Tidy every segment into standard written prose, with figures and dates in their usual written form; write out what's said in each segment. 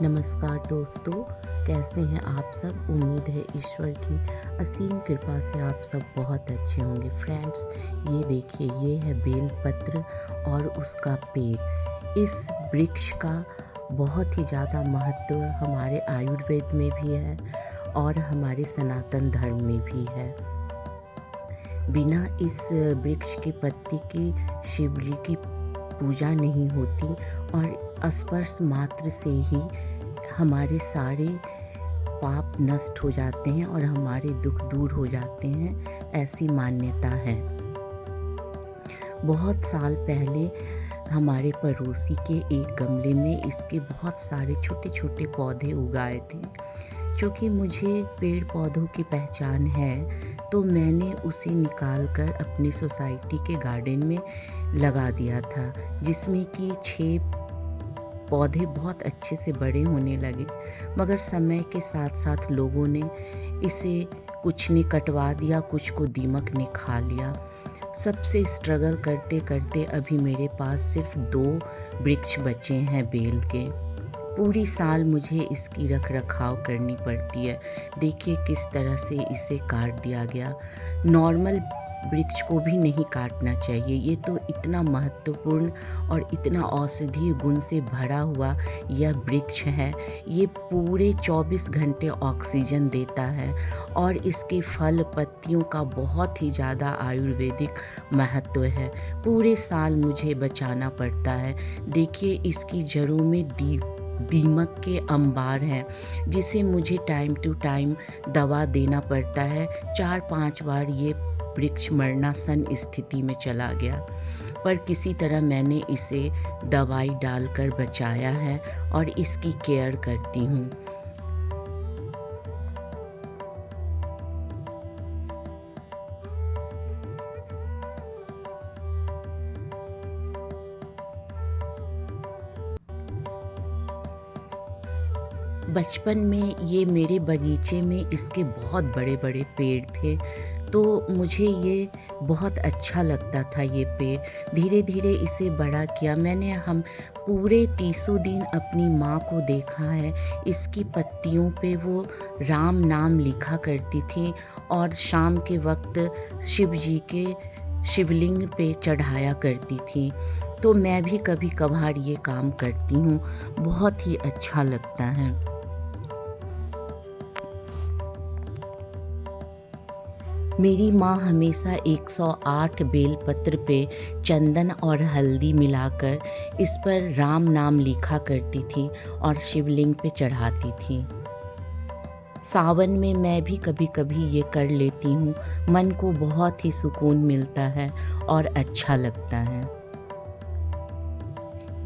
नमस्कार दोस्तों, कैसे हैं आप सब। उम्मीद है ईश्वर की असीम कृपा से आप सब बहुत अच्छे होंगे। फ्रेंड्स, ये देखिए, ये है बेलपत्र और उसका पेड़। इस वृक्ष का बहुत ही ज़्यादा महत्व हमारे आयुर्वेद में भी है और हमारे सनातन धर्म में भी है। बिना इस वृक्ष के पत्ती की शिवलिंग की पूजा नहीं होती और स्पर्श मात्र से ही हमारे सारे पाप नष्ट हो जाते हैं और हमारे दुख दूर हो जाते हैं, ऐसी मान्यता है। बहुत साल पहले हमारे पड़ोसी के एक गमले में इसके बहुत सारे छोटे छोटे पौधे उगाए थे। क्योंकि मुझे पेड़ पौधों की पहचान है, तो मैंने उसे निकाल कर अपनी सोसाइटी के गार्डन में लगा दिया था, जिसमें कि 6 पौधे बहुत अच्छे से बड़े होने लगे। मगर समय के साथ साथ लोगों ने इसे कुछ ने कटवा दिया, कुछ को दीमक ने खा लिया। सबसे स्ट्रगल करते करते अभी मेरे पास सिर्फ 2 वृक्ष बचे हैं बेल के। पूरी साल मुझे इसकी रख रखाव करनी पड़ती है। देखिए किस तरह से इसे काट दिया गया। नॉर्मल वृक्ष को भी नहीं काटना चाहिए। ये तो इतना महत्वपूर्ण और इतना औषधीय गुण से भरा हुआ यह वृक्ष है। ये पूरे 24 घंटे ऑक्सीजन देता है और इसके फल पत्तियों का बहुत ही ज़्यादा आयुर्वेदिक महत्व है। पूरे साल मुझे बचाना पड़ता है। देखिए इसकी जड़ों में दीमक के अंबार हैं, जिसे मुझे टाइम टू टाइम दवा देना पड़ता है। 4-5 बार ये वृक्ष मरणासन स्थिति में चला गया, पर किसी तरह मैंने इसे दवाई डालकर बचाया है और इसकी केयर करती हूँ। बचपन में ये मेरे बगीचे में इसके बहुत बड़े बड़े पेड़ थे, तो मुझे ये बहुत अच्छा लगता था। ये पेड़ धीरे धीरे इसे बड़ा किया मैंने। हम पूरे 30 दिन अपनी माँ को देखा है, इसकी पत्तियों पे वो राम नाम लिखा करती थी और शाम के वक्त शिव जी के शिवलिंग पे चढ़ाया करती थी। तो मैं भी कभी कभार ये काम करती हूँ, बहुत ही अच्छा लगता है। मेरी माँ हमेशा 108 बेलपत्र पे चंदन और हल्दी मिलाकर इस पर राम नाम लिखा करती थी और शिवलिंग पे चढ़ाती थी। सावन में मैं भी कभी कभी ये कर लेती हूँ। मन को बहुत ही सुकून मिलता है और अच्छा लगता है।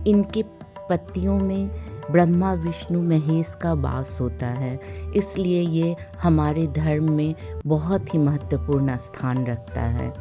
इनके पत्तियों में ब्रह्मा विष्णु महेश का वास होता है, इसलिए ये हमारे धर्म में बहुत ही महत्वपूर्ण स्थान रखता है।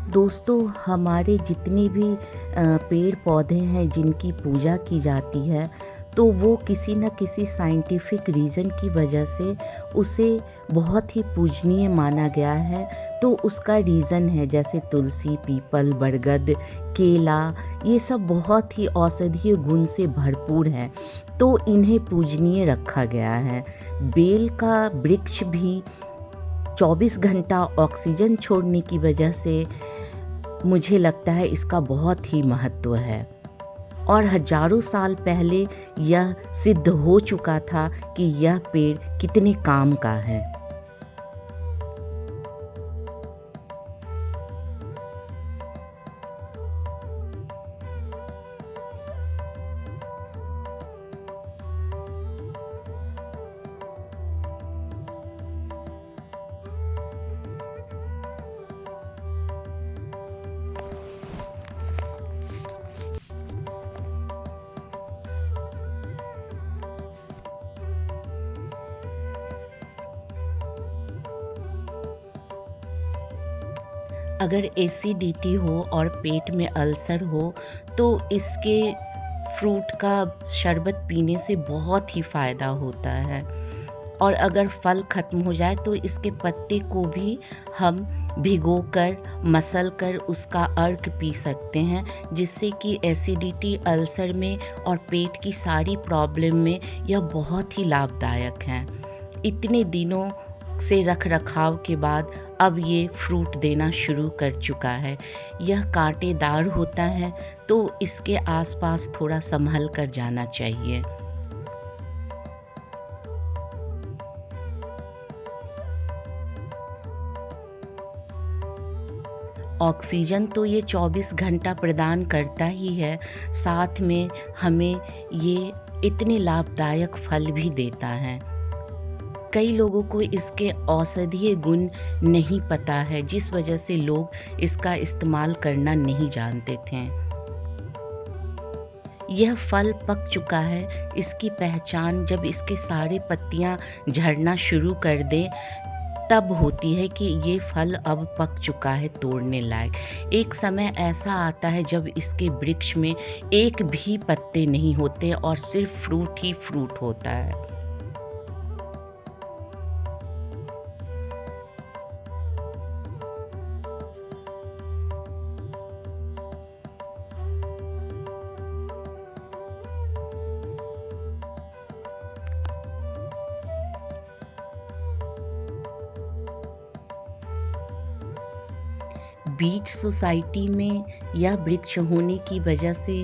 दोस्तों, हमारे जितने भी पेड़ पौधे हैं जिनकी पूजा की जाती है, तो वो किसी न किसी साइंटिफिक रीज़न की वजह से उसे बहुत ही पूजनीय माना गया है। तो उसका रीज़न है, जैसे तुलसी, पीपल, बरगद, केला, ये सब बहुत ही औषधीय गुण से भरपूर हैं, तो इन्हें पूजनीय रखा गया है। बेल का वृक्ष भी 24 घंटा ऑक्सीजन छोड़ने की वजह से मुझे लगता है इसका बहुत ही महत्व है। और हजारों साल पहले यह सिद्ध हो चुका था कि यह पेड़ कितने काम का है। अगर एसिडिटी हो और पेट में अल्सर हो, तो इसके फ्रूट का शरबत पीने से बहुत ही फ़ायदा होता है। और अगर फल ख़त्म हो जाए तो इसके पत्ते को भी हम भिगोकर, मसल कर उसका अर्क पी सकते हैं, जिससे कि एसिडिटी, अल्सर में और पेट की सारी प्रॉब्लम में यह बहुत ही लाभदायक है। इतने दिनों से रख-रखाव के बाद अब ये फ्रूट देना शुरू कर चुका है। यह कांटेदार होता है, तो इसके आसपास थोड़ा संभल कर जाना चाहिए। ऑक्सीजन तो ये 24 घंटा प्रदान करता ही है, साथ में हमें ये इतने लाभदायक फल भी देता है। कई लोगों को इसके औषधीय गुण नहीं पता है, जिस वजह से लोग इसका इस्तेमाल करना नहीं जानते थे। यह फल पक चुका है, इसकी पहचान जब इसके सारे पत्तियां झड़ना शुरू कर दें, तब होती है कि ये फल अब पक चुका है तोड़ने लायक। एक समय ऐसा आता है जब इसके वृक्ष में एक भी पत्ते नहीं होते और सिर्फ फ्रूट ही फ्रूट होता है। बीच सोसाइटी में यह वृक्ष होने की वजह से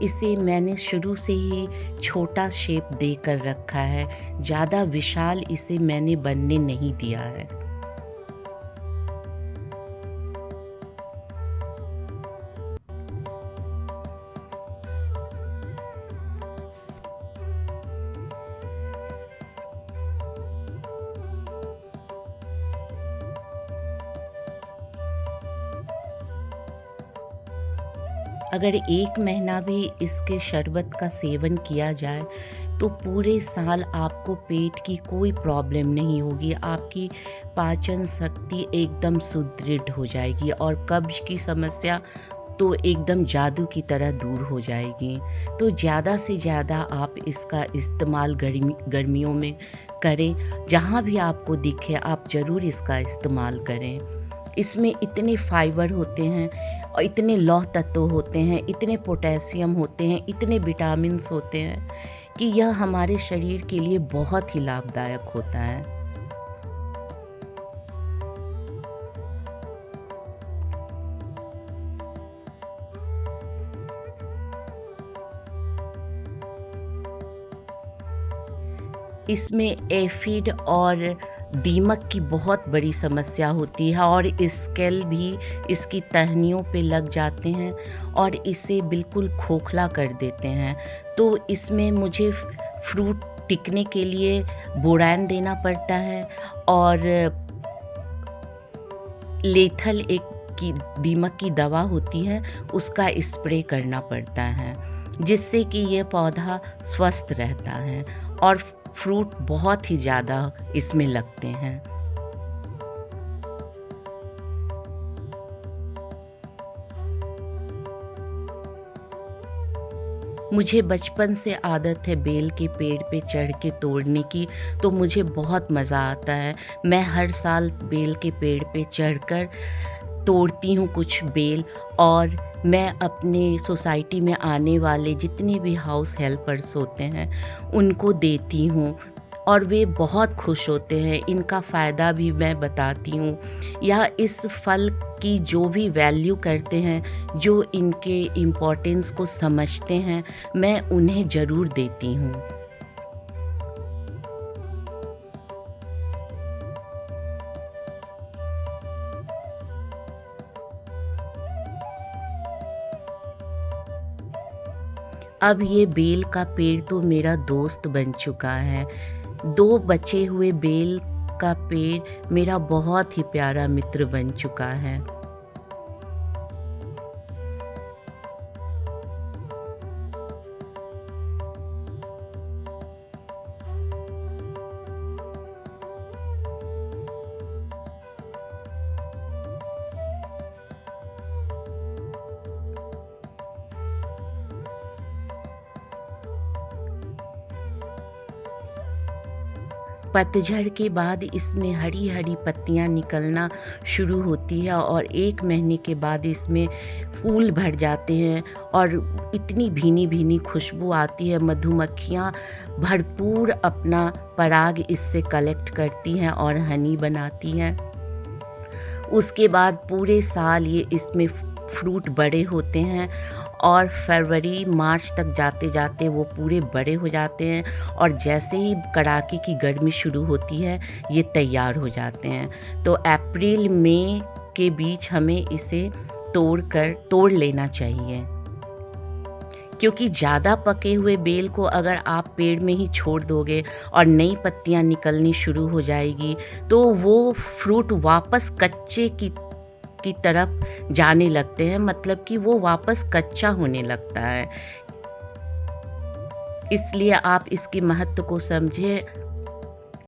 इसे मैंने शुरू से ही छोटा शेप देकर रखा है। ज़्यादा विशाल इसे मैंने बनने नहीं दिया है। अगर 1 महीना भी इसके शरबत का सेवन किया जाए, तो पूरे साल आपको पेट की कोई प्रॉब्लम नहीं होगी। आपकी पाचन शक्ति एकदम सुदृढ़ हो जाएगी और कब्ज़ की समस्या तो एकदम जादू की तरह दूर हो जाएगी। तो ज़्यादा से ज़्यादा आप इसका इस्तेमाल गर्मियों में करें। जहाँ भी आपको दिखे आप ज़रूर इसका इस्तेमाल करें। इसमें इतने फाइबर होते हैं और इतने लौह तत्व होते हैं, इतने पोटेशियम होते हैं, इतने विटामिन्स होते हैं कि यह हमारे शरीर के लिए बहुत ही लाभदायक होता है। इसमें एफिड और दीमक की बहुत बड़ी समस्या होती है और स्केल भी इसकी टहनियों पे लग जाते हैं और इसे बिल्कुल खोखला कर देते हैं। तो इसमें मुझे फ्रूट टिकने के लिए बोरान देना पड़ता है और लेथल एक की दीमक की दवा होती है, उसका स्प्रे करना पड़ता है, जिससे कि ये पौधा स्वस्थ रहता है और फ्रूट बहुत ही ज़्यादा इसमें लगते हैं। मुझे बचपन से आदत है बेल के पेड़ पे चढ़ के तोड़ने की, तो मुझे बहुत मज़ा आता है। मैं हर साल बेल के पेड़ पे चढ़कर तोड़ती हूँ कुछ बेल और मैं अपने सोसाइटी में आने वाले जितने भी हाउस हेल्पर्स होते हैं उनको देती हूँ और वे बहुत खुश होते हैं। इनका फ़ायदा भी मैं बताती हूँ या इस फल की जो भी वैल्यू करते हैं, जो इनके इम्पोर्टेंस को समझते हैं, मैं उन्हें ज़रूर देती हूँ। अब ये बेल का पेड़ तो मेरा दोस्त बन चुका है। 2 बचे हुए बेल का पेड़ मेरा बहुत ही प्यारा मित्र बन चुका है। पतझड़ के बाद इसमें हरी-हरी पत्तियाँ निकलना शुरू होती है और 1 महीने के बाद इसमें फूल भर जाते हैं और इतनी भीनी-भीनी खुशबू आती है। मधुमक्खियाँ भरपूर अपना पराग इससे कलेक्ट करती हैं और हनी बनाती हैं। उसके बाद पूरे साल ये इसमें फ्रूट बड़े होते हैं और फरवरी मार्च तक जाते-जाते वो पूरे बड़े हो जाते हैं और जैसे ही कड़ाके की गर्मी शुरू होती है, ये तैयार हो जाते हैं। तो अप्रैल मई के बीच हमें इसे तोड़ लेना चाहिए, क्योंकि ज़्यादा पके हुए बेल को अगर आप पेड़ में ही छोड़ दोगे और नई पत्तियाँ निकलनी शुरू हो जाएगी, तो वो फ्रूट वापस कच्चे की तरफ जाने लगते हैं, मतलब कि वो वापस कच्चा होने लगता है। इसलिए आप इसके महत्व को समझें